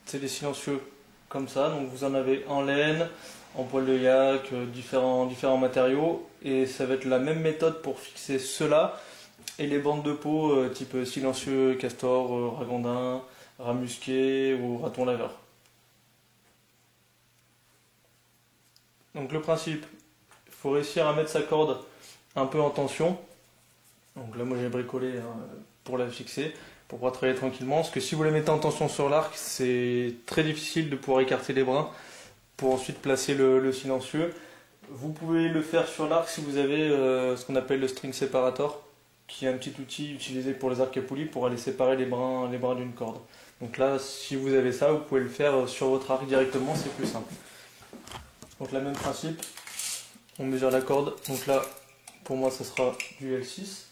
c'est des silencieux comme ça, donc vous en avez en laine, en poil de yak, différents matériaux, et ça va être la même méthode pour fixer ceux-là et les bandes de peau type silencieux, castor, ragondin, rat musqué ou raton laveur. Donc le principe, il faut réussir à mettre sa corde un peu en tension. Donc là moi j'ai bricolé pour la fixer, pour pouvoir travailler tranquillement, parce que si vous la mettez en tension sur l'arc, c'est très difficile de pouvoir écarter les brins pour ensuite placer le silencieux. Vous pouvez le faire sur l'arc si vous avez ce qu'on appelle le string separator, qui est un petit outil utilisé pour les arcs à poulies pour aller séparer les brins d'une corde. Donc là, si vous avez ça, vous pouvez le faire sur votre arc directement, c'est plus simple. Donc le même principe, on mesure la corde. Donc là, pour moi, ça sera du L6.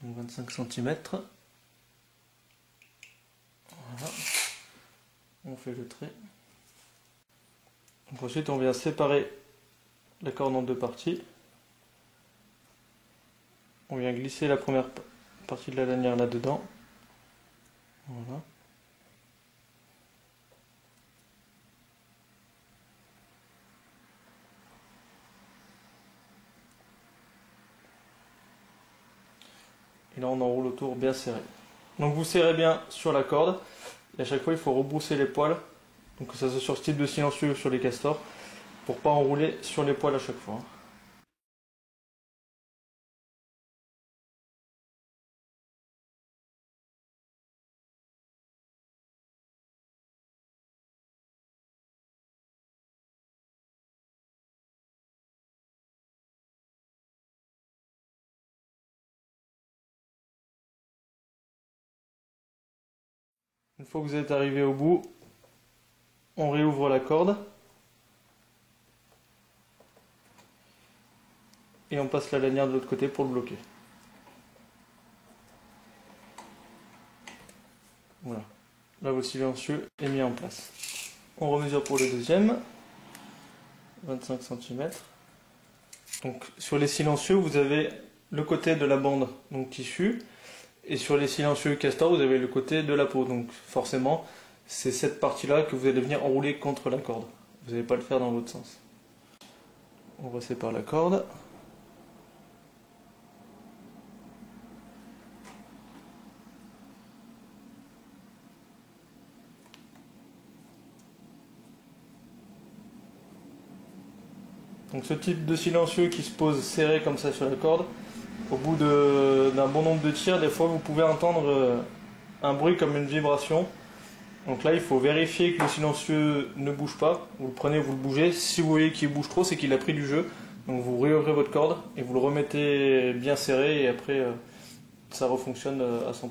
Donc 25 cm. Voilà. On fait le trait. Donc ensuite, on vient séparer la corde en deux parties. On vient glisser la première partie de la lanière là-dedans. Voilà. Et là, on enroule autour bien serré. Donc vous serrez bien sur la corde. Et à chaque fois, il faut rebrousser les poils. Donc que ça soit sur ce type de silencieux ou sur les castors. Pour ne pas enrouler sur les poils à chaque fois. Une fois que vous êtes arrivé au bout, on réouvre la corde. Et on passe la lanière de l'autre côté pour le bloquer. Voilà. Là, votre silencieux est mis en place. On remesure pour le deuxième. 25 cm. Donc sur les silencieux, vous avez le côté de la bande, donc tissu. Et sur les silencieux castor, vous avez le côté de la peau. Donc forcément, c'est cette partie-là que vous allez venir enrouler contre la corde. Vous n'allez pas le faire dans l'autre sens. On resépare la corde. Donc ce type de silencieux qui se pose serré comme ça sur la corde, au bout d'un bon nombre de tirs, des fois vous pouvez entendre un bruit comme une vibration. Donc là il faut vérifier que le silencieux ne bouge pas. Vous le prenez, vous le bougez. Si vous voyez qu'il bouge trop, c'est qu'il a pris du jeu. Donc vous réouvrez votre corde et vous le remettez bien serré et après ça refonctionne à 100%.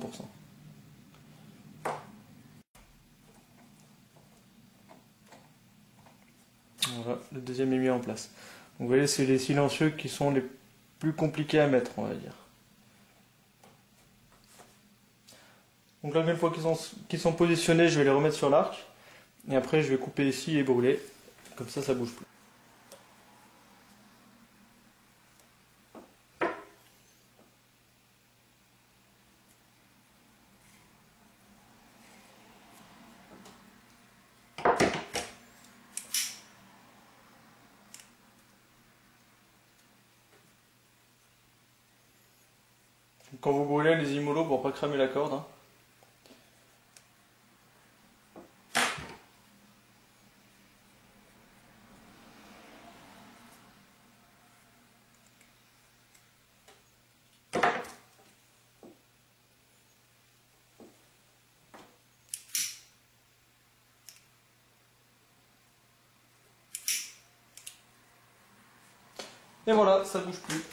Voilà, le deuxième est mis en place. Donc vous voyez, c'est les silencieux qui sont les plus compliqués à mettre, on va dire. Donc là, une fois qu'ils sont positionnés, je vais les remettre sur l'arc. Et après, je vais couper ici et brûler. Comme ça bouge plus. Quand vous brûlez les immolos pour pas cramer la corde. Et voilà, ça bouge plus.